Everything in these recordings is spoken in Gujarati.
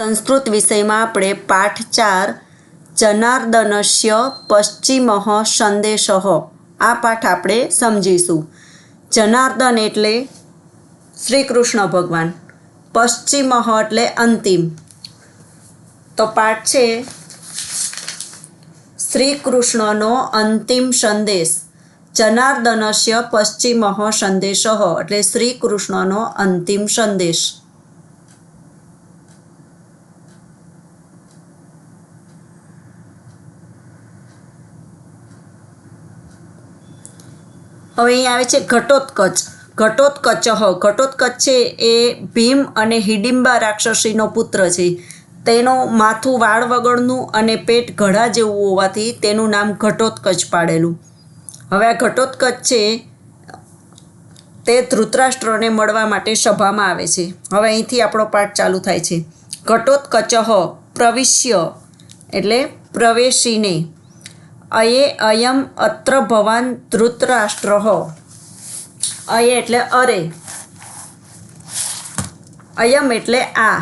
संस्कृत विषय में આપણે पाठ 4 जनार्दनस्य पश्चिमः संदेशः आ पाठ આપણે समझीशू। जनार्दन एटले श्री कृष्ण भगवान, पश्चिमः एटले अंतिम। तो पाठ छे श्री कृष्णनो अंतिम संदेश। जनार्दनस्य पश्चिमः संदेशः एटले श्री कृष्णनो अंतिम संदेश। હવે અહીં આવે છે ઘટોત્કચ। ઘટોત્કચઃ ઘટોત્કચ છે એ ભીમ અને હિડિંબા રાક્ષસીનો પુત્ર છે। તેનું માથું વાળ વગરનું અને પેટ ઘડા જેવું હોવાથી તેનું નામ ઘટોત્કચ પાડેલું। હવે આ ઘટોત્કચ છે તે ધૃતરાષ્ટ્રને મળવા માટે સભામાં આવે છે। હવે અહીંથી આપણો પાઠ ચાલુ થાય છે। ઘટોત્કચઃ પ્રવિશ્ય એટલે પ્રવેશીને, અયે અયમ અત્ર ભવાન ધૃતરાષ્ટ્રઃ, અયે એટલે અરે, અયમ એટલે આ,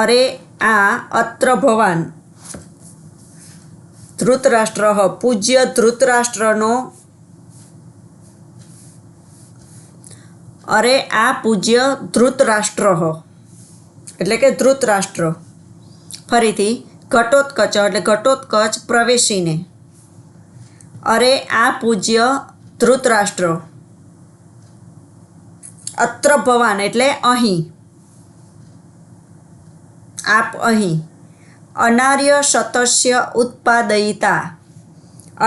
અરે આ, અત્ર ભવાન ધૃતરાષ્ટ્રઃ પૂજ્ય ધૃતરાષ્ટ્રનો, અરે આ પૂજ્ય ધૃતરાષ્ટ્ર એટલે કે ધૃતરાષ્ટ્ર। ફરીથી ઘટોત્કચ એટલે ઘટોત્કચ પ્રવેશીને, અરે આ પૂજ્ય ધૃતરાષ્ટ્ર, અત્ર ભવાન એટલે અહીં, આપ અહીં, અનાર્ય શતસ્ય ઉત્પાદયિતા,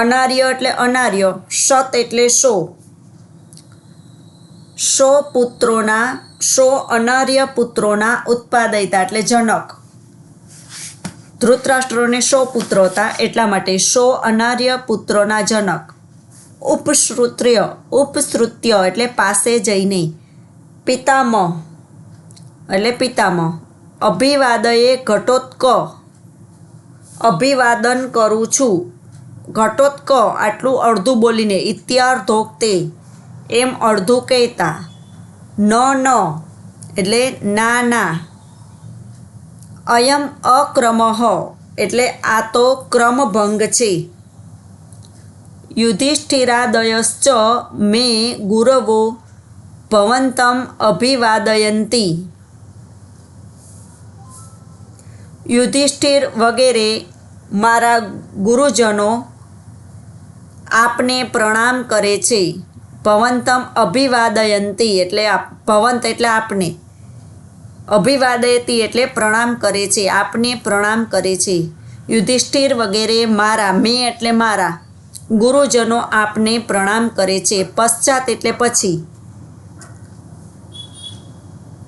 અનાર્ય એટલે અનાર્ય, શત એટલે 100 પુત્રોના, 100 અનાર્ય પુત્રોના ઉત્પાદયિતા એટલે જનક। ધૃતરાષ્ટ્રોને 100 પુત્રો હતા એટલા માટે 100 અનાર્ય પુત્રોના જનક। ઉપસૃત્ય, ઉપસૃત્ય એટલે પાસે જઈને, પિતામહ એટલે પિતામહ, અભિવાદયે ઘટોત્ક અભિવાદન કરું છું, ઘટોત્ક આટલું અડધું બોલીને, ઇત્યાર્ધોક્તે એમ અડધું કહેતા, ન એટલે ના ના, અયમ અક્રમઃ એટલે આ તો ક્રમભંગ છે, યુધિષ્ઠિરાદયશ્ચ મે ગુરવો ભવન્તમ અભિવાદયંતી, યુધિષ્ઠિર વગેરે મારા ગુરુજનો આપને પ્રણામ કરે છે। ભવંતમ અભિવાદયંતી એટલે ભવંત એટલે આપને, અભિવાદયતી એટલે પ્રણામ કરે છે, આપને પ્રણામ કરે છે। યુધિષ્ઠિર વગેરે મારા, મેં એટલે મારા ગુરુજનો આપને પ્રણામ કરે છે। પશ્ચાત એટલે પછી,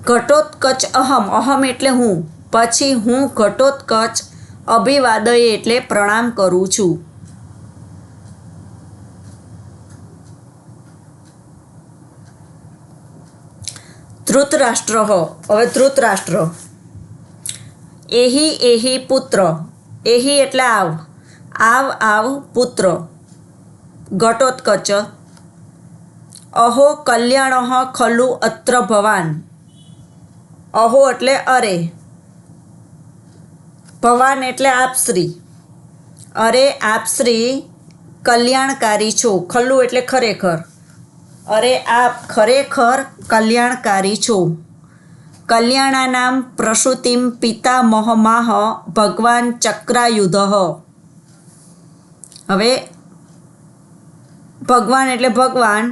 ઘટોત્કચ અહમ, અહમ એટલે હું, પછી હું ઘટોત્કચ અભિવાદયે એટલે પ્રણામ કરું છું। ધૃતરાષ્ટ્ર, હવે ધૃતરાષ્ટ્ર, એહી એહી પુત્ર, એહી એટલે આવ, આવ આવ પુત્ર, ઘટોત્કચ, અહો કલ્યાણઃ ખલુ અત્ર ભવાન, અહો એટલે અરે, ભવાન એટલે આપશ્રી, અરે આપશ્રી કલ્યાણકારી છો, ખલ્લુ એટલે ખરેખર, અરે આપ ખરેખર કલ્યાણકારી છો। કલ્યાણાનામ પ્રસૂતિમ પિતામહમાહ ભગવાન ચક્રાયુધઃ, હવે ભગવાન એટલે ભગવાન,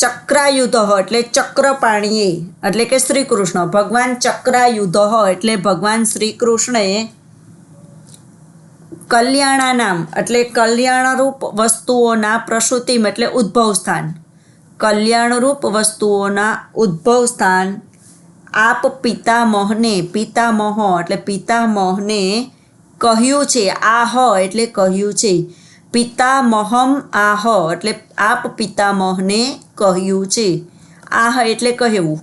ચક્રાયુધઃ એટલે ચક્રપાણીએ એટલે કે શ્રી કૃષ્ણ, ભગવાન ચક્રાયુધઃ એટલે ભગવાન શ્રી કૃષ્ણએ, કલ્યાણાનામ એટલે કલ્યાણરૂપ વસ્તુઓના, પ્રસૂતિમ એટલે ઉદ્ભવ સ્થાન, કલ્યાણરૂપ વસ્તુઓના ઉદ્ભવ સ્થાન, આપ પિતામહને, પિતામહ એટલે પિતામહને કહ્યું છે, આહ એટલે કહ્યું છે, પિતામહમ આહ એટલે આપ પિતામહને કહ્યું છે, આહ એટલે કહેવું।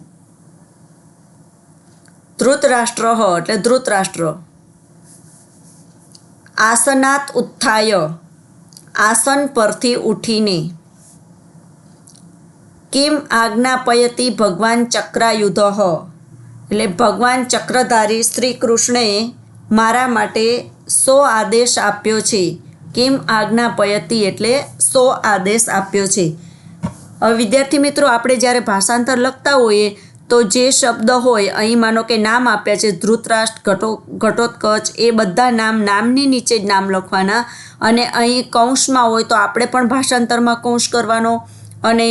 ધૃતરાષ્ટ્ર એટલે ધૃતરાષ્ટ્ર, આસનાત ઉત્થાય આસન પરથી ઉઠીને, કિમ આજ્ઞાપયતિ ભગવાન ચક્રાયુધ, એટલે ભગવાન ચક્રધારી શ્રી કૃષ્ણએ મારા માટે શો આદેશ આપ્યો છે. કિમ આજ્ઞાપયતિ એટલે શો આદેશ આપ્યો છે. હવે વિદ્યાર્થી મિત્રો, આપણે જ્યારે ભાષાંતર લખતા હોઈએ તો જે શબ્દ હોય, અહીં માનો કે નામ આપ્યા છે ધૃતરાષ્ટ્ર, ઘટોત્કચ, એ બધા નામની નીચે જ નામ લખવાના. અને અહીં કૌંસમાં હોય તો આપણે પણ ભાષાંતરમાં કૌંસ કરવાનો. અને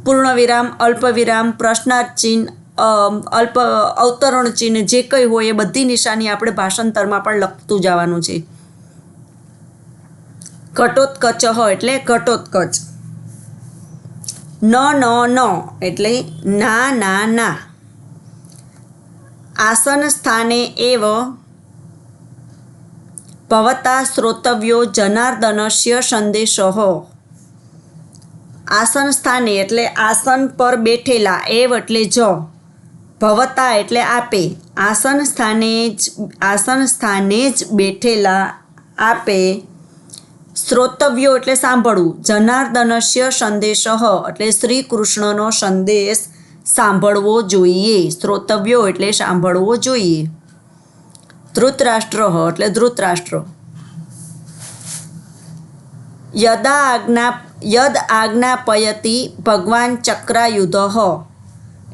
પૂર્ણ વિરામ, અલ્પ વિરામ, પ્રશ્નાર્થ ચિહ્ન, અવતરણ ચિહ્ન જે કંઈ હોય એ બધી નિશાની આપણે ભાષાંતરમાં પણ લખતું જવાનું છે. ઘટોત્કચ એટલે ઘટોત્કચ. ન એટલે ના. આસન સ્થાને એવ ભવતા શ્રોતવ્યો જનાર્દનસ્ય સંદેશો. આસન સ્થાને એટલે આસન પર બેઠેલા, એવ એટલે જ, ભવતા એટલે આપે, આસન સ્થાને જ બેઠેલા આપે, શ્રોતવ્યો એટલે સાંભળવું, જનાર્દનસ્ય સંદેશઃ એટલે શ્રી કૃષ્ણનો સંદેશ સાંભળવો જોઈએ. શ્રોતવ્યો એટલે સાંભળવો જોઈએ. ધૃતરાષ્ટ્ર એટલે ધૃતરાષ્ટ્ર. યદ આજ્ઞાપયતિ ભગવાન ચક્રાયુધ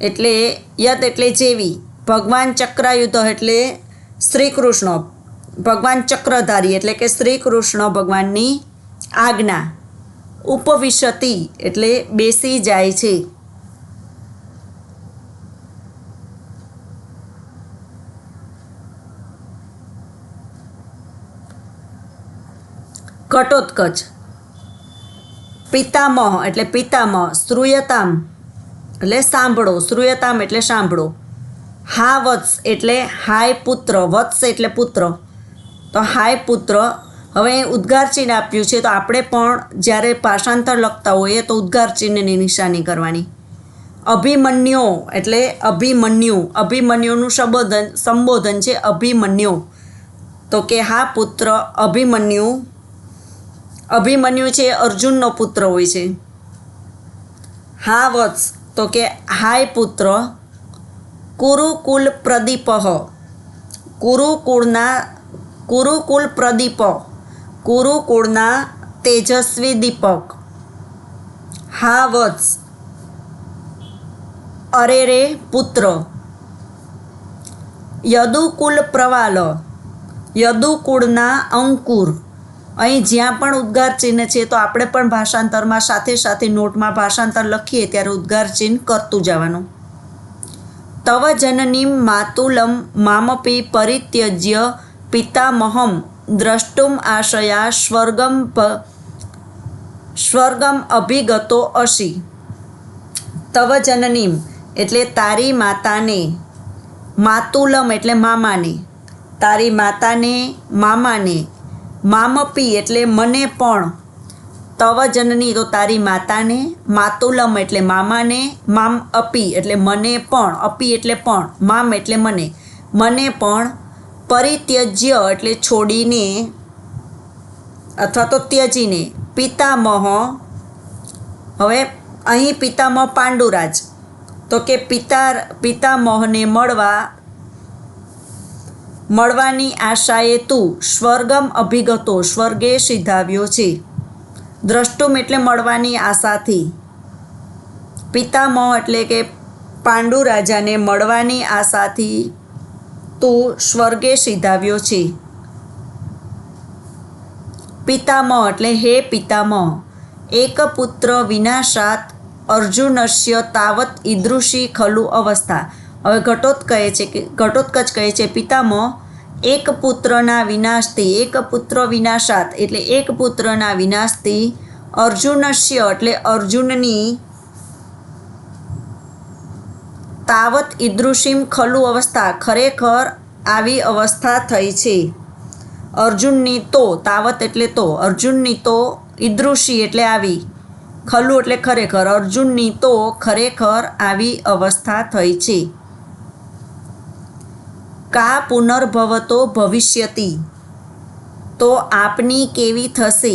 એટલે યદ એટલે જેવી, ભગવાન ચક્રાયુધ એટલે શ્રી કૃષ્ણ, ભગવાન ચક્રધારી એટલે કે શ્રી કૃષ્ણ ભગવાનની આજ્ઞા. ઉપવિશતિ એટલે બેસી જાય છે. ઘટોત્કચ. પિતામહ એટલે પિતામહ. શ્રૂયતામ એટલે સાંભળો, શ્રૂયતામ એટલે સાંભળો. હા વત્સ એટલે હાય પુત્ર, વત્સ એટલે પુત્ર, તો હાય પુત્ર. હવે ઉદ્ગાર ચિહ્ન આપ્યું છે તો આપણે પણ જ્યારે ભાષાંતર લખતા હોઈએ તો ઉદ્ગાર ચિહ્નની નિશાની કરવાની. અભિમન્યુ એટલે અભિમન્યુ, અભિમન્યુનું સંબોધન છે અભિમન્યુ. તો કે હા પુત્ર અભિમન્યુ. અભિમન્યુ છે અર્જુનનો પુત્ર હોય છે. હા વત્સ તો કે હાય પુત્ર. કુરુકુલ પ્રદીપ, કુરુકુલ પ્રદીપ, કુરુકુળના તેજસ્વી દીપક. હા વત્સ. અરે રે પુત્ર. યદુકુલ પ્રવાલ, યદુકુળના અંકુર. અહીં જ્યાં પણ ઉદ્ગાર ચિહ્ન છે તો આપણે પણ ભાષાંતરમાં સાથે સાથે નોટમાં ભાષાંતર લખીએ ત્યારે ઉદ્ગાર ચિહ્ન કરતું જવાનું. તવ જનનીમ માતુલમ મામપી પરિત્યજ્ય પિતામહમ દ્રષ્ટુમ આશયા સ્વર્ગમ અભિગતો અસી. તવ જનનીમ એટલે તારી માતાને, માતુલમ એટલે મામાને, તારી માતાને, મામાને, મામપી એટલે મને પણ, તવ જનની તો તારી માતાને, માતુલમ એટલે મામાને, મામ અપી એટલે મને પણ, અપી એટલે પણ, મામ એટલે મને, મને પણ, પરિત્યજ્ય એટલે છોડીને અથવા તો ત્યજીને, પિતામહ. હવે અહીં પિતામહ પાંડુરાજ, તો કે પિતામહને મળવાની આશાએ તું સ્વર્ગમ અભિગતો સ્વર્ગે સીધાવ્યો છે. દ્રષ્ટુમ એટલે મળવાની આશાથી, પિતામહ એટલે કે પાંડુ રાજાને મળવાની આશાથી તું સ્વર્ગે સીધાવ્યો છે. પિતામહ એટલે હે પિતામહ. એક પુત્ર વિનાશાત અર્જુનસ્ય તાવત ઈદૃશી ખલુ અવસ્થા. હવે ઘટોત્કચ કહે છે પિતામહ, એક પુત્રના વિનાશથી, એક પુત્ર વિનાશાત એટલે એક પુત્રના વિનાશથી, અર્જુનસ્ય એટલે અર્જુનની, તાવત ઈદૃશીમ ખલુ અવસ્થા ખરેખર આવી અવસ્થા થઈ છે. અર્જુનની તો, તાવત એટલે તો, અર્જુનની તો, ઈદૃશી એટલે આવી, ખલુ એટલે ખરેખર, અર્જુનની તો ખરેખર આવી અવસ્થા થઈ છે. કા પુનર્ભવતો ભવિષ્યતિ તો આપની કેવી થશે.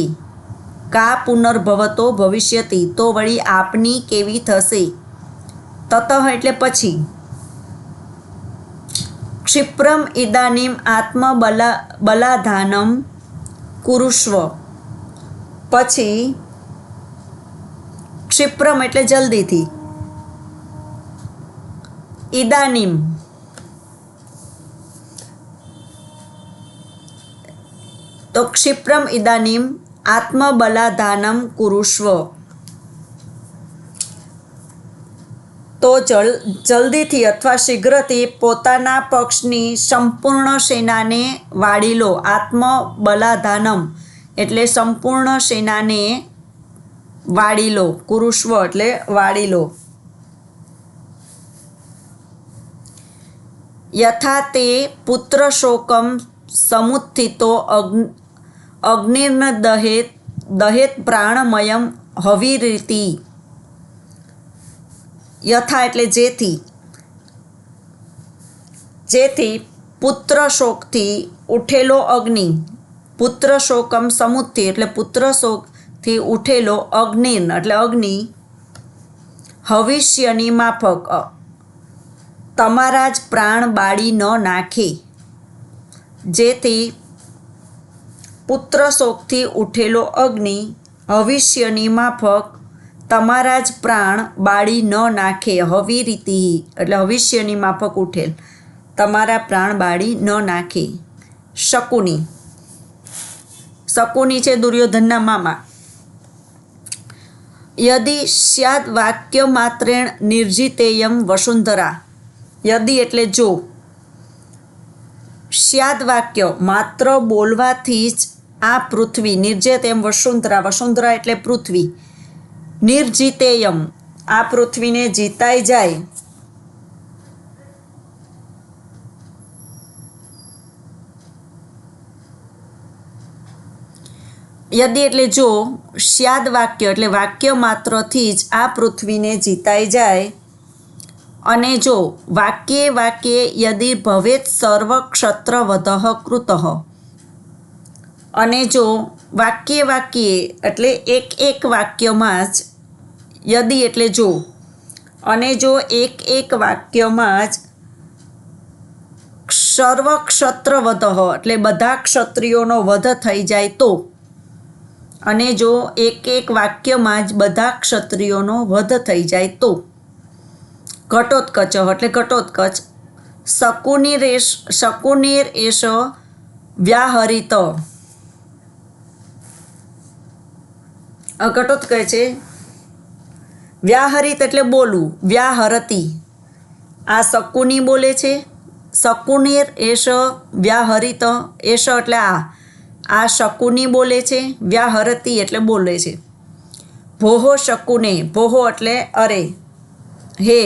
કા પુનર્ભવતો ભવિષ્યતિ, તો વળી આપની કેવી થશે. તતઃ એટલે પછી. ક્ષિપ્રમ ઇદાનીમ આત્મબલાધાનમ કુરુષ્વ, પછી ક્ષિપ્રમ એટલે જલ્દીથી, ઇદાનીમ તો ક્ષિપ્રમ ઇદાનીમ આત્મબલાધાનમ કુરુષ્વ, તો જલ્દીથી અથવા શીઘ્રથી પોતાના પક્ષની સંપૂર્ણ સેનાને વાળી લો. આત્મબલાધાનમ એટલે સંપૂર્ણ સેનાને વાળી લો. કુરુષ્વ એટલે વાળી લો. યથા તે પુત્ર શોકમ સમુત્થિતો અગ્નિર્ન દહેત પ્રાણમયમ હવિરીતિ. યથા એટલે જેથી પુત્ર શોકથી ઉઠેલો અગ્નિ, પુત્ર શોકમ સમુત્થિ એટલે પુત્ર શોકથી ઉઠેલો અગ્નિર્ન એટલે અગ્નિ, હવિષ્યની માફક તમારા જ પ્રાણ બાળી ન નાખે. જેથી પુત્ર શોકથી ઉઠેલો અગ્નિ હવિષ્યની માફક તમારા જ પ્રાણ બાળી ન નાખે. હવિરીતિ એટલે હવિષ્યની માફક ઉઠેલ તમારા પ્રાણ બાળી ન નાખે. શકુની, શકુની છે દુર્યોધનના મામા. યદિ સ્યાદ વાક્ય માત્રેણ નિર્જિતેયમ વસુંધરા. યદિ એટલે જો, સ્યાદ વાક્ય માત્ર બોલવાથી જ આ પૃથ્વી, નિર્જિત એમ વસુંધરા, વસુંધરા એટલે પૃથ્વી, નિર્જિતેયમ આ પૃથ્વીને જીતાઈ જાય. યદિ એટલે જો, સ્યાદ વાક્ય એટલે વાક્ય માત્રથી જ આ પૃથ્વીને જીતાઈ જાય. અને જો વાક્યે વાક્યે યદિ ભવેત સર્વ ક્ષત્રવધઃ કૃતઃ, અને જો વાક્યે વાક્યે એટલે એક વાક્યમાં જ, યદિ એટલે જો, અને જો એક વાક્યમાં જ સર્વ ક્ષત્રવધઃ એટલે બધા ક્ષત્રિયોનો વધ થઈ જાય તો, અને જો એક વાક્યમાં જ બધા ક્ષત્રિયોનો વધ થઈ જાય તો. ઘટોત્કચ એટલે ઘટોત્કચ. શકુનિર એષ વ્યાહરિત. ઘટોત્કચ કહે છે વ્યાહરિત એટલે બોલવું, વ્યાહરતી. આ શકુની બોલે છે. શકુનિર એષ વ્યાહરિત, એષ એટલે આ શકુની બોલે છે. વ્યાહરતી એટલે બોલે છે. ભોહો શકુને, ભોહો એટલે અરે, હે.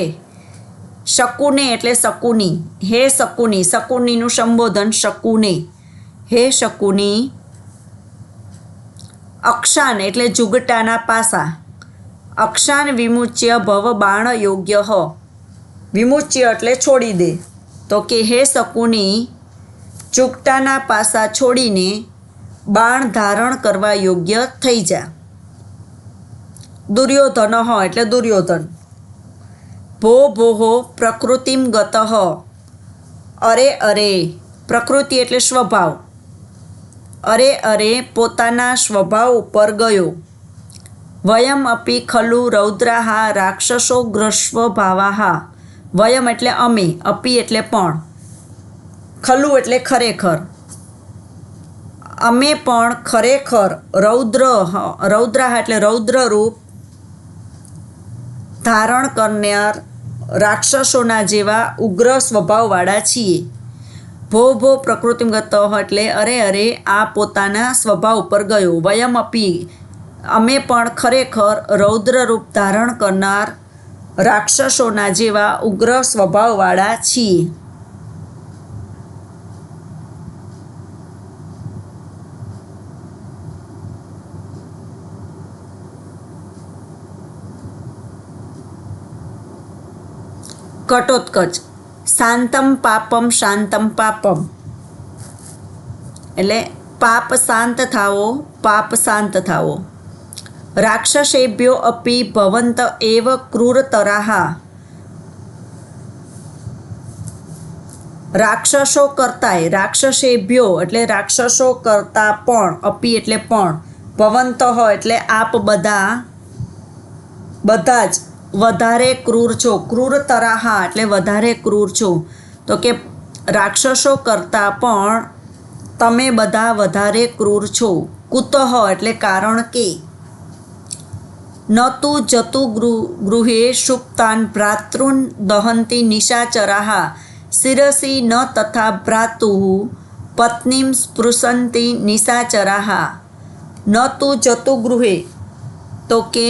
શકુને એટલે શકુની, હે શકુની, શકુનીનું સંબોધન શકુને, હે શકુની. અક્ષાન એટલે જુગટાના પાસા. અક્ષાન વિમુચ્ય ભવ બાણ યોગ્ય હ. વિમુચ્ય એટલે છોડી દે. તો કે હે શકુની, ચૂકટાના પાસા છોડીને બાણ ધારણ કરવા યોગ્ય થઈ જા. દુર્યોધન એટલે દુર્યોધન. ભોહો પ્રકૃતિમ ગતઃ. અરે પ્રકૃતિ એટલે સ્વભાવ. અરે પોતાના સ્વભાવ ઉપર ગયો. વયમ અપી ખલુ રૌદ્રાહા રાક્ષસો ગ્રસ્વભાવાહા. વયમ એટલે અમે, અપી એટલે પણ, ખલુ એટલે ખરેખર, અમે પણ ખરેખર રૌદ્રાહ એટલે રૌદ્ર રૂપ ધારણ કરનાર રાક્ષસોના જેવા ઉગ્ર સ્વભાવવાળા છીએ. ભો પ્રકૃતિગત એટલે અરે આ પોતાના સ્વભાવ ઉપર ગયો. વયમ અપી અમે પણ ખરેખર રૌદ્ર રૂપ ધારણ કરનાર રાક્ષસોના જેવા ઉગ્ર સ્વભાવવાળા છીએ. ઘટોત્કચ શાંતમ પાપમ એટલે પાપ શાંત થાવો, પાપ શાંત થાવો. રાક્ષસેભ્યો અપી ભવંત એવ ક્રૂરતરાહ. રાક્ષસો કરતાંય, રાક્ષસેભ્યો એટલે રાક્ષસો કરતાં પણ, અપી એટલે પણ, ભવંત એટલે આપ બધા જ વધારે ક્રૂર છો. ક્રૂરતરાહ એટલે વધારે ક્રૂર છો. તો કે રાક્ષસો કરતાં પણ તમે બધા વધારે ક્રૂર છો. કુતઃ એટલે કારણ કે. ન તું જતુ ગૃહે સુપ્તાન ભ્રાતॄન દહંતી નિશાચરાહ શિરસી ન તથા ભ્રાતુઃ પત્નીમ સ્પૃશંતિ નિશાચરાહ. ન તું જતુ ગૃહે તો કે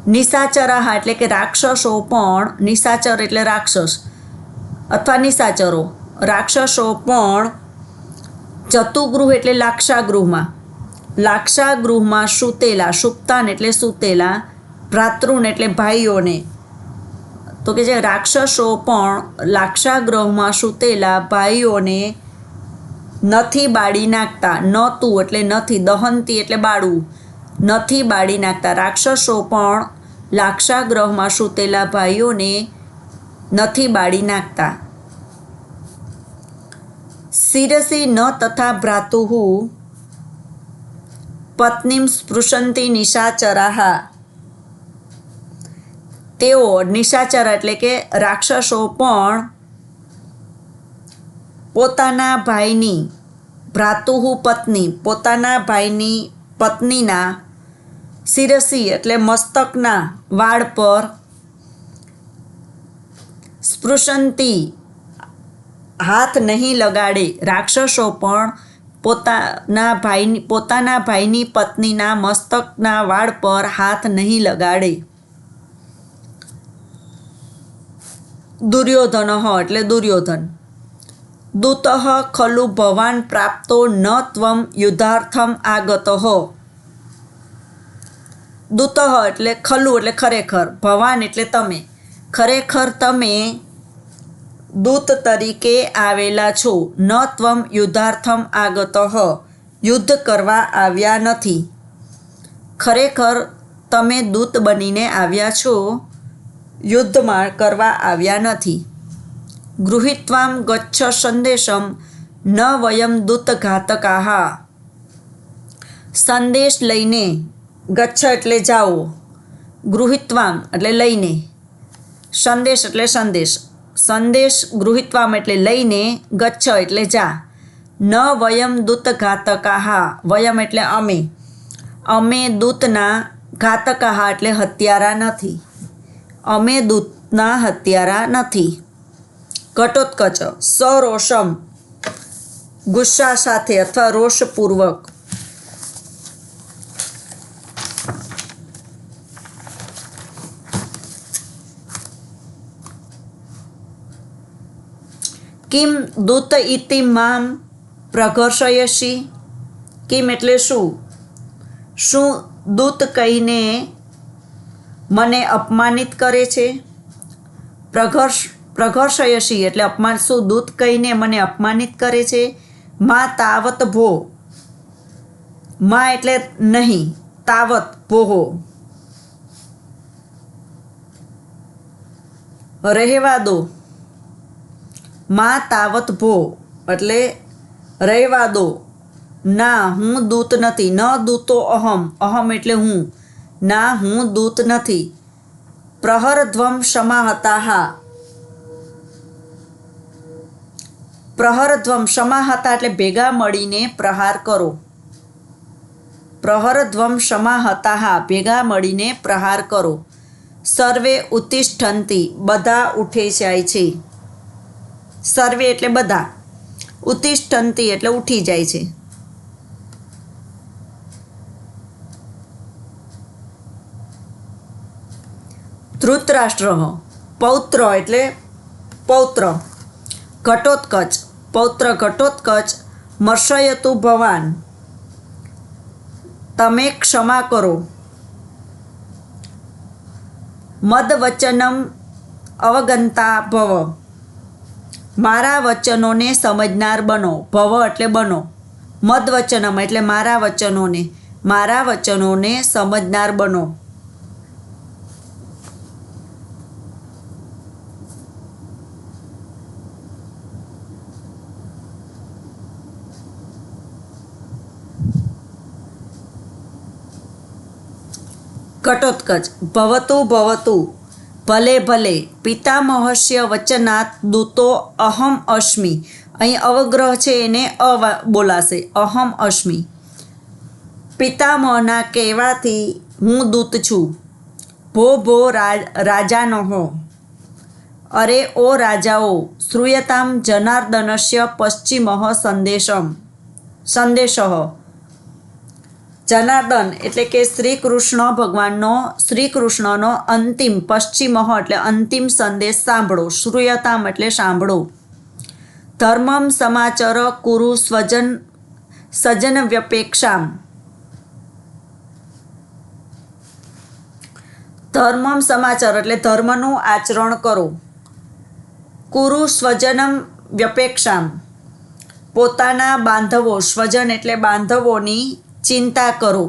નિશાચરાહ એટલે કે રાક્ષસો પણ, નિશાચર એટલે રાક્ષસ અથવા નિશાચરો, રાક્ષસો પણ જતુગૃહ એટલે લાક્ષાગૃહમાં, લાક્ષાગૃહમાં સૂતેલા, સુપ્તાન એટલે સૂતેલા, ભ્રાતૃન એટલે ભાઈઓને. તો કે જે રાક્ષસો પણ લાક્ષાગૃહમાં સૂતેલા ભાઈઓને નથી બાળી નાખતા. ન તું એટલે નથી, દહંતી એટલે બાળવું, નથી બાળી નાખતા. રાક્ષસો પણ લાક્ષાગૃહમાં સૂતેલા ભાઈઓને નથી બાળી નાખતા. શિરસી ન તથા ભ્રાતુઃ પત્નીમ સ્પૃશંતિ નિશાચરાહ. તેઓ નિશાચર એટલે કે રાક્ષસો પણ પોતાના ભાઈની, ભ્રાતુઃ પત્ની, પોતાના ભાઈની પત્નીના, શિરસી એટલે મસ્તકના વાળ પર, સ્પૃશંતિ હાથ નહીં લગાડે. રાક્ષસો પણ પોતાના ભાઈની પત્નીના મસ્તકના વાળ પર હાથ નહીં લગાડે. દુર્યોધન એટલે દુર્યોધન. દૂતઃ ખલુ ભવાન પ્રાપ્તો ન ત્વમ યુદ્ધાર્થમ આગતઃ. દૂતઃ એટલે ખલુ એટલે ખરેખર, ભવાન એટલે તમે, ખરેખર તમે દૂત તરીકે આવેલા છો. ન ત્વમ યુદ્ધાર્થમ આગતઃ યુદ્ધ કરવા આવ્યા નથી. ખરેખર તમે દૂત બનીને આવ્યા છો, યુદ્ધમાં કરવા આવ્યા નથી. ગૃહીત્વામ ગચ્છ સંદેશમ ન વયમ દૂતઘાતકાહ. સંદેશ લઈને, ગચ્છ એટલે જાઓ, ગૃહીત્વામ એટલે લઈને, સંદેશ એટલે સંદેશ, સંદેશ ગૃહીત્વામ એટલે લઈને, ગચ્છ એટલે જા. ન વયમ દૂતઘાતકાહ, વયમ એટલે અમે, અમે દૂતના, ઘાતકાહ એટલે હત્યારા નથી, અમે દૂતના હત્યારા નથી. ઘટોત્કચ સરોષમ ગુસ્સા સાથે અથવા રોષપૂર્વક. કિમ દૂત ઇતિ મામ પ્રઘર્ષયસી. કિમ એટલે શું, શું દૂત કહીને મને અપમાનિત કરે છે. પ્રઘર્ષયસી એટલે અપમાન, શું દૂત કહીને મને અપમાનિત કરે છે. મા તાવત ભો, મા એટલે નહીં, તાવત ભોહો રહેવા દો. મા તાવત ભો એટલે રહેવા દો. ના હું દૂત નથી. ન દૂતો અહમ, અહમ એટલે હું, ના હું દૂત નથી. પ્રહરધ્વમ સમાહતાઃ, પ્રહરધ્વમ સમાહતા એટલે ભેગા મળીને પ્રહાર કરો. પ્રહરધ્વમ સમાહતાઃ ભેગા મળીને પ્રહાર કરો. સર્વે ઉત્તિષ્ઠન્તિ બધા ઉઠે જાય છે. સર્વે એટલે બધા, ઉત્તિષ્ઠન્તિ એટલે ઉઠી જાય છે. ધૃતરાષ્ટ્ર પૌત્ર એટલે પૌત્ર. ઘટોત્કચ પૌત્ર ઘટોત્કચ મર્ષયતુ ભવાન તમે ક્ષમા કરો. મદ વચનમ અવગંતા ભવ મારા વચનોને સમજનાર બનો. ભવ એટલે બનો. મદ વચનમ એટલે મારા વચનોને, મારા વચનોને સમજનાર બનો. ઘટોત્કચ ભવતુ ભવતુ ભલે ભલે પિતામહસ્ય વચનાત દૂતો અહમ અસ્મિ. અહીં અવગ્રહ છે એને બોલાશે અહમ અસ્મિ. પિતામહના કહેવાથી હું દૂત છું. ભો ભો રાજાનોઃ અરે ઓ રાજાઓ શ્રૂયતામ જનાર્દનસ્ય પશ્ચિમઃ સંદેશઃ. જનાર્દન એટલે કે શ્રી કૃષ્ણનો અંતિમ પશ્ચિમ એટલે અંતિમ સંદેશ સાંભળો. શ્રૂયતામ એટલે સાંભળો. ધર્મમ સમાચર કુરુ સજન વ્યપેક્ષામ. ધર્મમ સમાચાર એટલે ધર્મનું આચરણ કરો. કુરુ સ્વજનમ વ્યપેક્ષામ પોતાના બાંધવો, સ્વજન એટલે બાંધવોની ચિંતા કરો.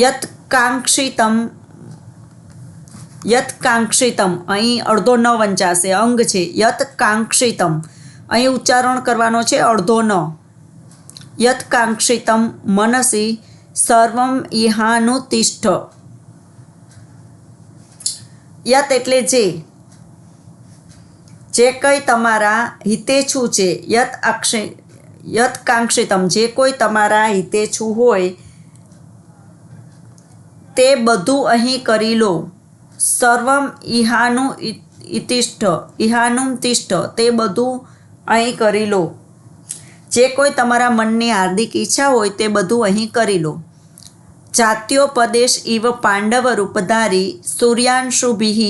યત કાંક્ષિતમ અહીં અડધો ન વંચાશે, અંગ છે. યત કાંક્ષિતમ અહીં ઉચ્ચારણ કરવાનો છે, અડધો ન. યત કાંક્ષિતમ મનસી સર્વમ ઇહાનુતિષ્ઠ. યત એટલે જે કંઈ તમારા હિતેચ્છુ છે. યત કાંક્ષિતમ જે કોઈ તમારા હિતેચ્છુ હોય તે બધું અહીં કરી લો. સર્વમ ઇહાનું તિષ્ઠ તે બધું અહીં કરી લો. જે કોઈ તમારા મનની હાર્દિક ઈચ્છા હોય તે બધું અહીં કરી લો. જાત્યોપદેશ ઇવ પાંડવ રૂપધારી સૂર્યાંશુભિઃ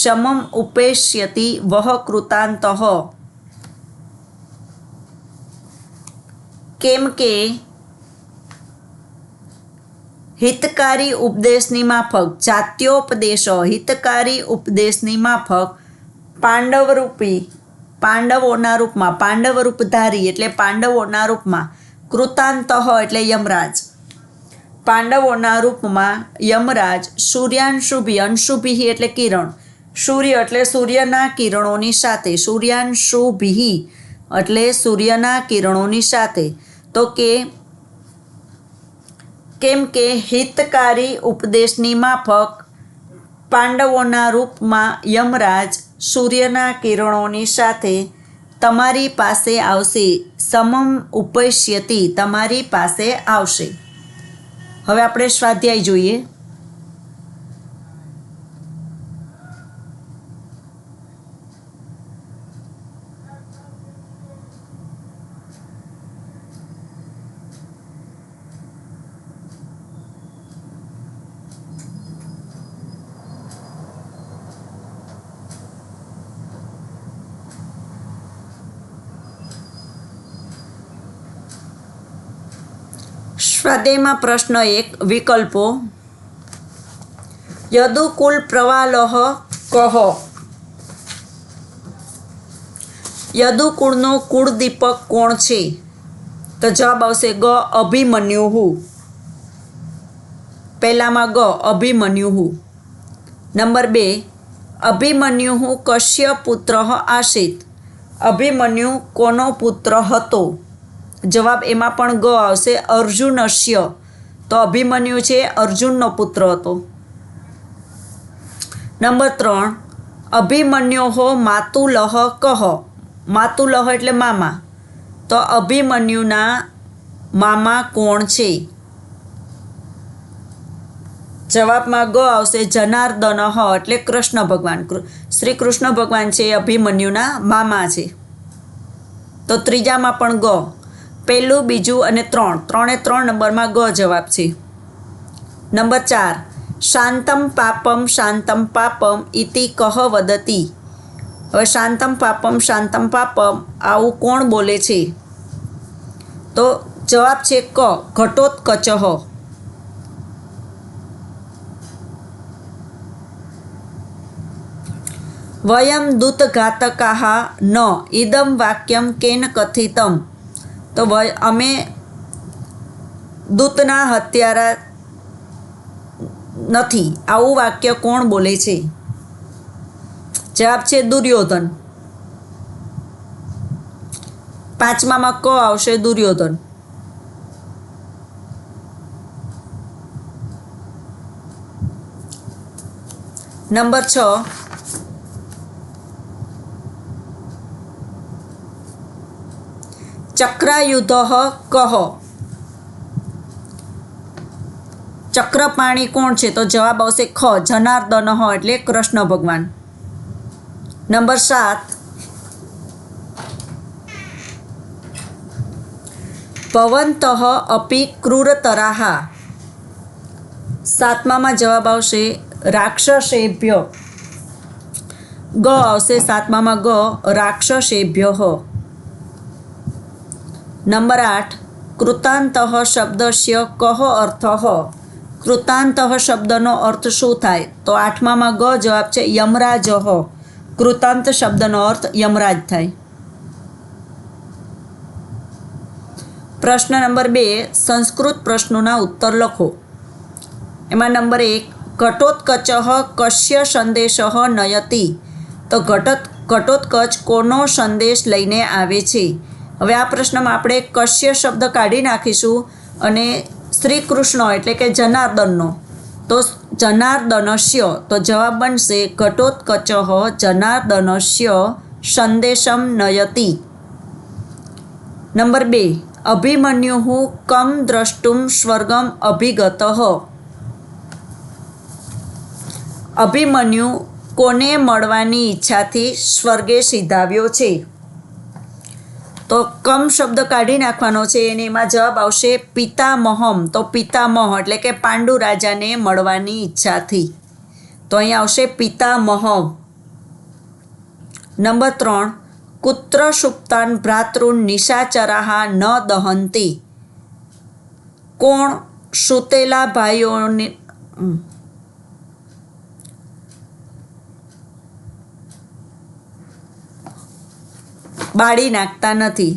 સમમ ઉપેષ્યતિ વહ કૃતાંતઃ. કેમ કે હિતકારી ઉપદેશની માફક, જાત્યોપદેશ હિતકારી ઉપદેશની માફક પાંડવોના રૂપમાં, પાંડવ રૂપધારી એટલે પાંડવોના રૂપમાં, કૃતાંતઃ એટલે યમરાજ, પાંડવોના રૂપમાં યમરાજ સૂર્યાંશુભિ, અંશુભિ એટલે કિરણ, સૂર્ય એટલે સૂર્યના કિરણોની સાથે, સૂર્યાંશુભિ એટલે સૂર્યના કિરણોની સાથે. તો કેમ કે હિતકારી ઉપદેશની માફક પાંડવોના રૂપમાં યમરાજ સૂર્યના કિરણોની સાથે તમારી પાસે આવશે. સમમ ઉપેષ્યતિ તમારી પાસે આવશે. હવે આપણે સ્વાધ્યાય જોઈએ. સ્વાધ્યાયમાં પ્રશ્ન 1 વિકલ્પો. યદુકુલ પ્રવાલહ કહ. યદુકુળનો કુળદીપક કોણ છે? તો જવાબ આવશે ગ અભિમન્યુ. પહેલામાં ગ અભિમન્યુ. નંબર 2 અભિમન્યુ કસ્ય પુત્ર આસીત. અભિમન્યુ કોનો પુત્ર હતો? જવાબ એમાં પણ ગ આવશે અર્જુનસ્ય. તો અભિમન્યુ છે અર્જુનનો પુત્ર હતો. નંબર 3 અભિમન્યોઃ માતુલહ કહ. માતુલહ એટલે મામા. તો અભિમન્યુના મામા કોણ છે? જવાબમાં ગ આવશે જનાર્દનઃ એટલે કૃષ્ણ ભગવાન. શ્રી કૃષ્ણ ભગવાન છે એ અભિમન્યુના મામા છે. તો ત્રીજામાં પણ ગ, પહેલું, બીજું અને 3 નંબરમાં ગ જવાબ છે. નંબર 4 શાંતમ પાપમ ઇતિ કહ વદતિ. હવે શાંતમ પાપમ આવું કોણ બોલે છે? તો જવાબ છે ક ઘટોત્કચઃ. વયમ દૂતઘાતકાઃ ન ઇદમ વાક્યમ કેન કથિતમ. તો અમે દૂતના હત્યારા નથી, આવું વાક્ય કોણ બોલે છે? જવાબ છે દુર્યોધન. પાંચમામાં ક આવશે દુર્યોધન. નંબર 6, ચક્રાયુધ કહ. ચક્રપાણી કોણ છે? તો જવાબ આવશે ખ, જનાર્દન એટલે કૃષ્ણ ભગવાન. નંબર 7, ભવંતઃ અપી ક્રૂરતરાઃ. સાતમામાં જવાબ આવશે રાક્ષસેભ્ય. ગ આવશે સાતમામાં ગ, રાક્ષસેભ્ય. નંબર 8, કૃતાંતઃ શબ્દસ્ય કહ અર્થઃ. કૃતાંતઃ શબ્દનો અર્થ શું થાય? તો આઠમામાં ગ જવાબ છે યમરાજ. કૃતાંત શબ્દનો અર્થ યમરાજ થાય. પ્રશ્ન નંબર 2, સંસ્કૃત પ્રશ્નોના ઉત્તર લખો. એમાં નંબર 1, ઘટોત્કચઃ કસ્ય સંદેશઃ નયતિ. તો ઘટોત્કચ કોનો સંદેશ લઈને આવે છે? હવે આ પ્રશ્નમાં આપણે કશ્ય શબ્દ કાઢી નાખીશું અને શ્રી કૃષ્ણ એટલે કે જનાર્દનનો. તો જનાર્દનસ્ય, તો જવાબ બનશે ઘટોત્કચઃ જનાર્દનસ્ય સંદેશમ નયતિ. નંબર 2, અભિમન્યુ કમ દ્રષ્ટુમ સ્વર્ગમ અભિગતઃ. અભિમન્યુ કોને મળવાની ઈચ્છાથી સ્વર્ગે સીધાવ્યો છે? તો કમ શબ્દ કાઢી નાખવાનો છે અને એમાં જવાબ આવશે પિતામહમ. તો પિતામહ એટલે કે પાંડુ રાજાને મળવાની ઈચ્છાથી. તો અહીં આવશે પિતામહ. નંબર 3, કુત્ર સુપ્તાન ભ્રાતॄન નિશાચરાઃ ન દહંતિ. કોણ સૂતેલા ભાઈઓને બાળી નાખતા નથી?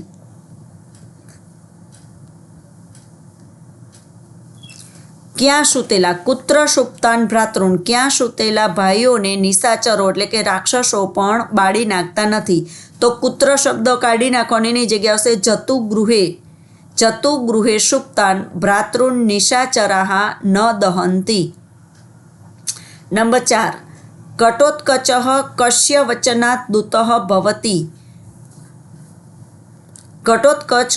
ક્યાં સૂતેલા? કુત્ર સુપ્તાન ભ્રાતૃન, ક્યાં સૂતેલા ભાઈઓને નિશાચરો એટલે કે રાક્ષસો પણ બાળી નાખતા નથી. તો કુત્ર શબ્દ કાઢી નાખવાની જગ્યા આવશે જતુગૃહે. જતુગૃહે સુપ્તાન ભ્રાતૃન નિશાચરાઃ ન દહંતિ. નંબર 4, ઘટોત્કચઃ કસ્ય વચનાત દૂતઃ ભવતિ. ઘટોત્કચ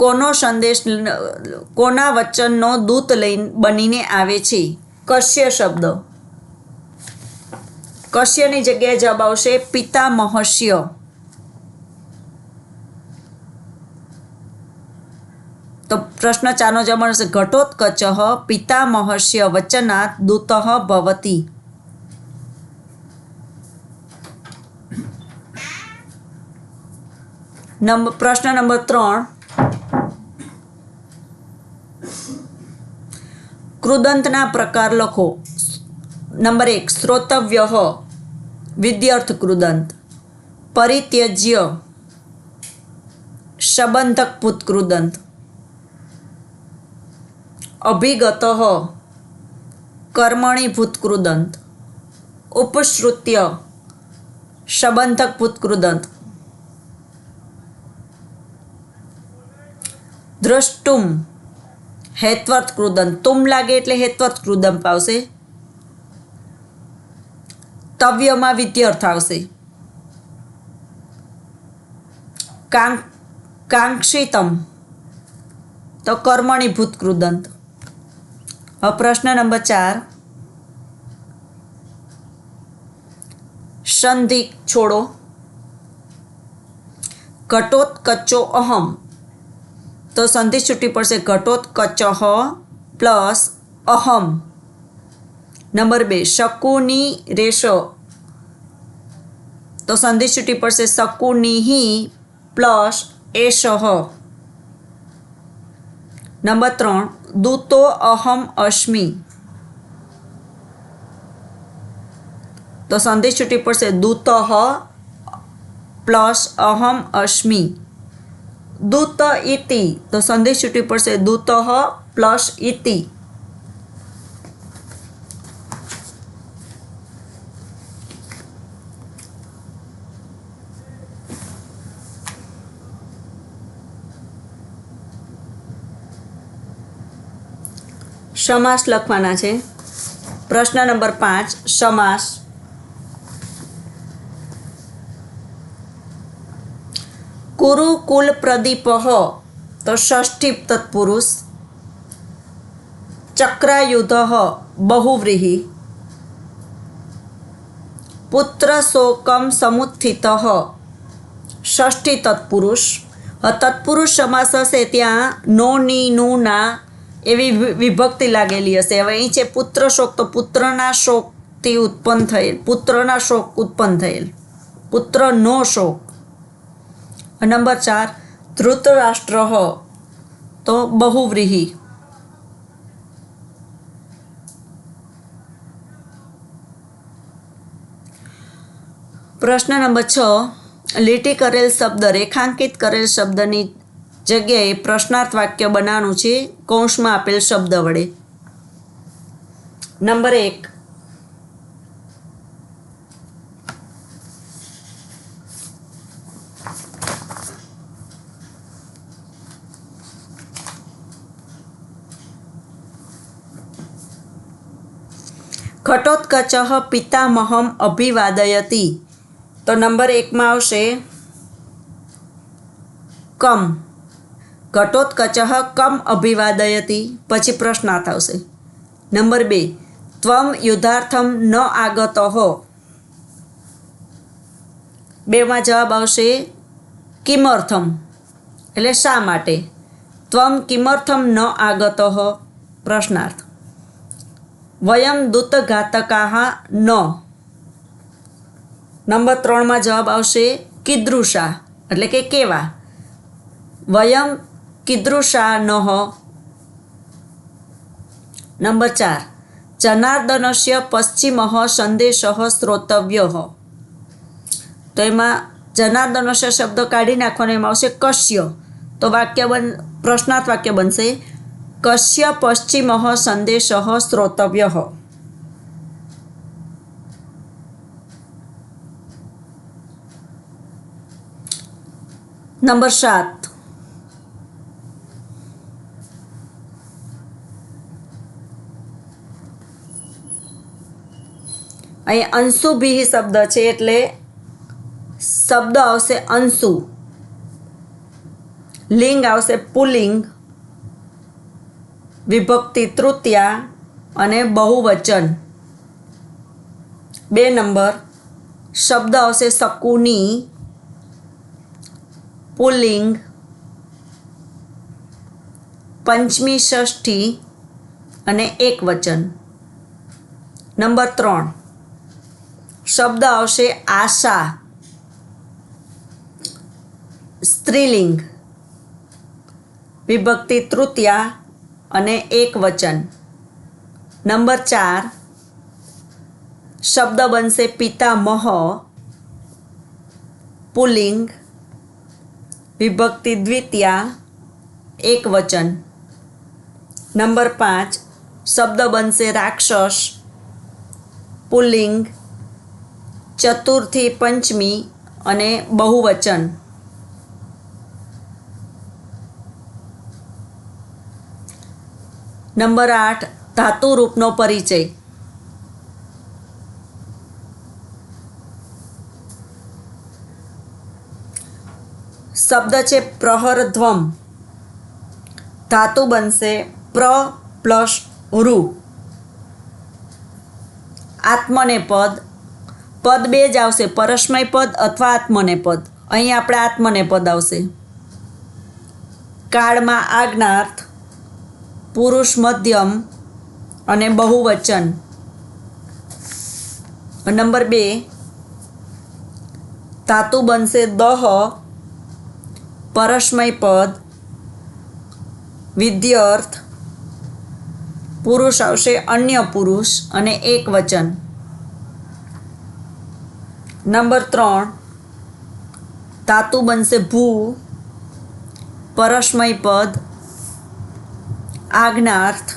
કોનો સંદેશ, કોના વચનનો દૂત બનીને આવે છે? કશ્ય શબ્દ. કશ્યની જગ્યાએ જવાબ આવશે પિતામહસ્ય. તો પ્રશ્ન 4નો જવાબ મળશે ઘટોત્કચઃ પિતામહસ્ય વચનાત દૂતઃ ભવતિ. પ્રશ્ન નંબર 3, કૃદંતના પ્રકાર લખો. નંબર 1, શ્રોતવ્ય વિદ્યાર્થ કૃદંત, પરિત્યજ્ય સંબંધકભૂત કૃદંત, અભિગત કર્મણીભૂત કૃદંત, ઉપશ્રુત્ય સંબંધકભૂત કૃદંત, દ્રષ્ટુમ હેત્વર્થ કૃદંત. તુમ લાગે એટલે હેત્વર્થ કૃદંત આવશે. તવ્યમાં વિદ્યાર્થ આવશે. કાંક્ષિતમ તો કર્મણીભૂત કૃદંત. હવે પ્રશ્ન નંબર 4, સંધિ છોડો. ઘટોત્કચો અહમ, તો સંધિ છૂટી પડશે ઘટોત્કચઃ પ્લસ અહમ. નંબર 2, શકુની રેશો, તો સંધિ છૂટી પડશે શકુનિહિ પ્લસ એષઃ. નંબર 3, દૂતો અહમ અસ્મિ, તો સંધિ છૂટી પડશે દૂતઃ પ્લસ અહમ અસ્મિ. દૂત ઇતિ, તો સંધિ છૂટવી પડશે દૂત પ્લસ ઇતિ. સમાસ લખવાના છે. પ્રશ્ન નંબર 5 સમાસ. કુરુ કુલ પ્રદીપ તો ષષ્ઠી તત્પુરુષ. ચક્રાયુધ બહુવ્રીહિ. પુત્ર શોકમ સમુત્થિત ષષ્ઠી તત્પુરુષ. તત્પુરુષ સમાસ હશે ત્યાં નો ની નું ના એવી વિભક્તિ લાગેલી હશે. હવે અહીં છે પુત્ર શોક, તો પુત્રના શોકથી ઉત્પન્ન થયેલ, પુત્રના શોક ઉત્પન્ન થયેલ, પુત્રનો શોક. નંબર 4 ધૃતરાષ્ટ્ર તો બહુવ્રીહિ. પ્રશ્ન નંબર 6 લીટી કરેલ શબ્દ રેખાંકિત કરેલ શબ્દની જગ્યાએ પ્રશ્નાર્થ વાક્ય બનાવવાનું છે કૌંસમાં આપેલ શબ્દ વડે. નંબર 1 ઘટોત્કચ પિતામહમ અભિવાદયતિ. તો નંબર 1 માં આવશે કમ. ઘટોત્કચ કમ અભિવાદયતિ, પછી પ્રશ્નાર્થ આવશે. નંબર 2 ત્વમ યુદ્ધાર્થમ ન આગતો. 2 માં જવાબ આવશે કિમર્થમ, એટલે શા માટે. ત્વમ કિમર્થમ ન આગતો પ્રશ્નાર્થ. વયમ દૂતઘાતકાહ ન. નંબર 3 માં જવાબ આવશે કીદૃશા, એટલે કે કેવા. વયમ કીદૃશા નઃ. નંબર 4 જનાર્દનસ્ય પશ્ચિમ સંદેશ શ્રોતવ્ય. તો એમાં જનાર્દનસ્ય શબ્દ કાઢી નાખવાનો, એમાં આવશે કશ્ય. તો પ્રશ્નાર્થ વાક્ય બનશે કશ્ય પશ્ચિમ સંદેશ શ્રોતવ્ય. નંબર 7 અહીં અંશુભિહ શબ્દ છે, એટલે શબ્દ આવશે અંશુ. લિંગ આવશે પુલ્લિંગ, વિભક્તિ તૃતીયા અને બહુવચન. 2 નંબર શબ્દ આવશે શકુની, પુલ્લિંગ, પંચમી ષષ્ઠી અને એકવચન. નંબર 3 શબ્દ આવશે આશા, સ્ત્રીલિંગ, વિભક્તિ તૃતીયા અને એકવચન. નંબર 4 શબ્દ બનશે પિતામહ, પુલ્લિંગ, વિભક્તિ દ્વિતીયા, એકવચન. નંબર 5 શબ્દ બનશે રાક્ષસ, પુલ્લિંગ, ચતુર્થી પંચમી અને બહુવચન. નંબર 8 ધાતુ રૂપનો પરિચય. શબ્દ છે પ્રહરધ્વમ. ધાતુ બનશે પ્ર પ્લસ ઋ. આત્મનેપદ, પદ 2 જ આવશે, પરસ્મય પદ અથવા આત્મનેપદ. અહીં આપણે આત્મનેપદ આવશે. કાળમાં આજ્ઞાર્થ, પુરુષ મધ્યમ અને બહુવચન. નંબર 2 ધાતુ બનશે દહ, પરસ્મય પદ, વિધ્યર્થ, પુરુષ આવશે અન્ય પુરુષ અને એકવચન. નંબર 3 ધાતુ બનશે ભૂ, પરસ્મય પદ, આજ્ઞાર્થ,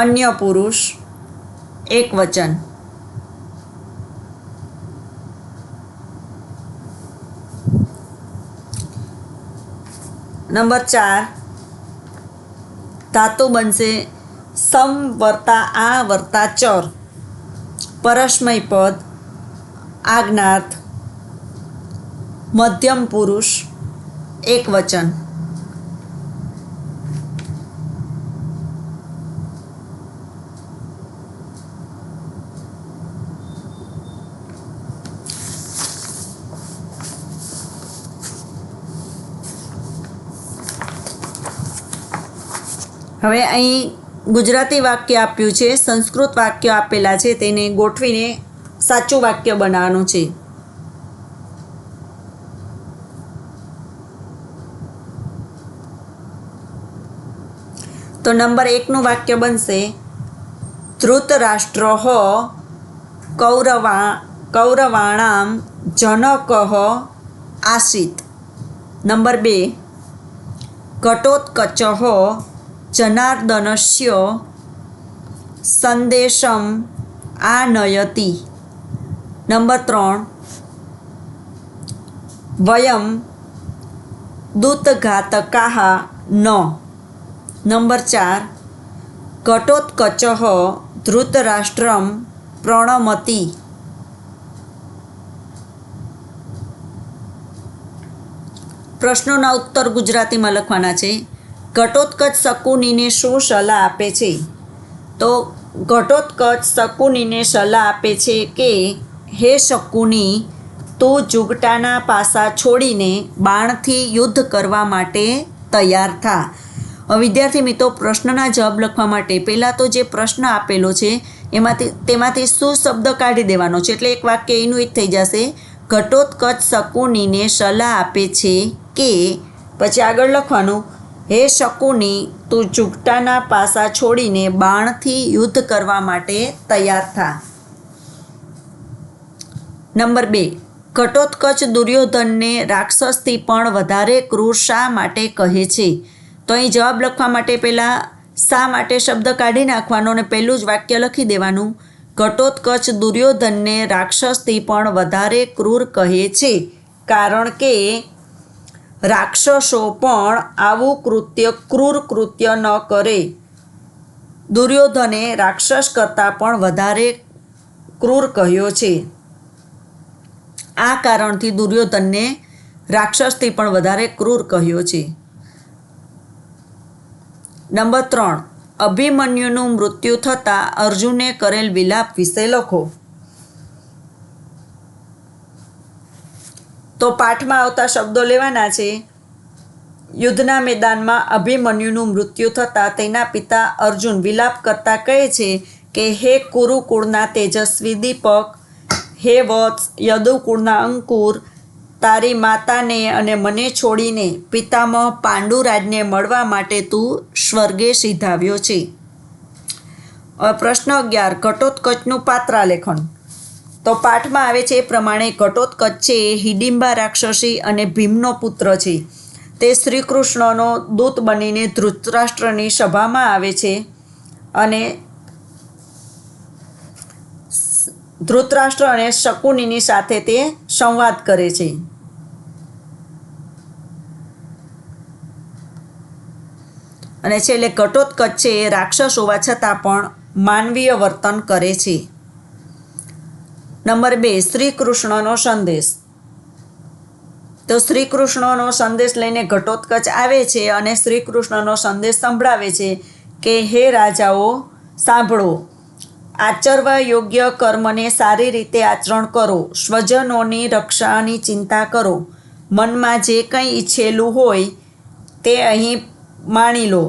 અન્ય પુરુષ, એકવચન. નંબર 4 ધાતુ બનશે સમ વર્તા આ વર્તા ચર, પરસ્મય પદ, આજ્ઞાર્થ, મધ્યમ પુરુષ, એકવચન. હવે અહીં ગુજરાતી વાક્ય આપ્યું છે, સંસ્કૃત વાક્ય આપેલા છે, તેને ગોઠવીને સાચું વાક્ય બનાવવાનું છે. તો નંબર 1નું વાક્ય બનશે ધૃતરાષ્ટ્ર કૌરવાણામ જનક આસીત. નંબર 2 ઘટોત્કચ જનાર્દનસ્ય સંદેશમ આનયતિ. નંબર 3 વયમ દૂતઘાતકાઃ ન. નંબર 4 ઘટોત્કચ ધૃતરાષ્ટ્રમ પ્રણમતિ. પ્રશ્નોના ઉત્તર ગુજરાતીમાં લખવાના છે. ઘટોત્કચ શકુનીને શું સલાહ આપે છે? તો ઘટોત્કચ શકુનીને સલાહ આપે છે કે હે શકુની, તું જુગટાના પાસા છોડીને બાણથી યુદ્ધ કરવા માટે તૈયાર થા. વિદ્યાર્થી મિત્રો, પ્રશ્નના જવાબ લખવા માટે પહેલાં તો જે પ્રશ્ન આપેલો છે તેમાંથી શું શબ્દ કાઢી દેવાનો છે, એટલે એક વાક્ય એનું જ થઈ જશે. ઘટોત્કચ શકુનીને સલાહ આપે છે કે, પછી આગળ લખવાનું હે શકુની, તું જુગટાના પાસા છોડીને બાણથી યુદ્ધ કરવા માટે તૈયાર થા. નંબર 2 ઘટોત્કચ દુર્યોધનને રાક્ષસથી પણ વધારે ક્રૂર શા માટે કહે છે? તો અહીં જવાબ લખવા માટે પહેલાં શા માટે શબ્દ કાઢી નાખવાનો અને પહેલું જ વાક્ય લખી દેવાનું. ઘટોત્કચ દુર્યોધનને રાક્ષસથી પણ વધારે ક્રૂર કહે છે કારણ કે રાક્ષસો પણ આવું ક્રૂર કૃત્ય ન કરે. દુર્યોધને રાક્ષસ કરતાં પણ વધારે ક્રૂર કહ્યો છે. આ કારણથી દુર્યોધનને રાક્ષસથી પણ વધારે ક્રૂર કહ્યો છે. નંબર 3 અભિમન્યુનું મૃત્યુ થતાં અર્જુને કરેલ વિલાપ વિશે લખો. તો પાઠમાં આવતા શબ્દો લેવાના છે. યુદ્ધના મેદાનમાં અભિમન્યુનું મૃત્યુ થતાં તેના પિતા અર્જુન વિલાપ કરતા કહે છે કે હે કુરુકુળના તેજસ્વી દીપક, હે વત્સ યદુકુળના અંકુર, તારી માતાને અને મને છોડીને પિતામહ પાંડુરાજને મળવા માટે તું સ્વર્ગે સિધાવ્યો છે. પ્રશ્ન 11 ઘટોત્કચનું પાત્રાલેખન. તો પાઠમાં આવે છે એ પ્રમાણે ઘટોત્કચ છે એ હિડિંબા રાક્ષસી અને ભીમનો પુત્ર છે. તે શ્રી કૃષ્ણનો દૂત બનીને ધૃતરાષ્ટ્રની સભામાં આવે છે અને ધૃતરાષ્ટ્ર અને શકુનીની સાથે તે સંવાદ કરે છે. અને છેલ્લે ઘટોત્કચ છે એ રાક્ષસ હોવા છતાં પણ માનવીય વર્તન કરે છે. નંબર 2 શ્રી કૃષ્ણનો સંદેશ. તો શ્રી કૃષ્ણનો સંદેશ લઈને ઘટોત્કચ આવે છે અને શ્રી કૃષ્ણનો સંદેશ સંભળાવે છે કે હે રાજાઓ, સાંભળો, આચરવા યોગ્ય કર્મને સારી રીતે આચરણ કરો, સ્વજનોની રક્ષાની ચિંતા કરો, મનમાં જે કંઈ ઈચ્છેલું હોય તે અહીં માણી લો,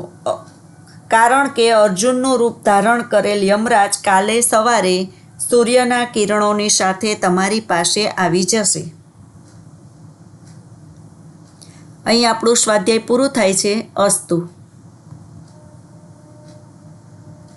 કારણ કે અર્જુનનું રૂપ ધારણ કરેલ યમરાજ કાલે સવારે સૂર્યના કિરણોની સાથે તમારી પાસે આવી જશે. અહીં આપણું સ્વાધ્યાય પૂરું થાય છે. અસ્તુ.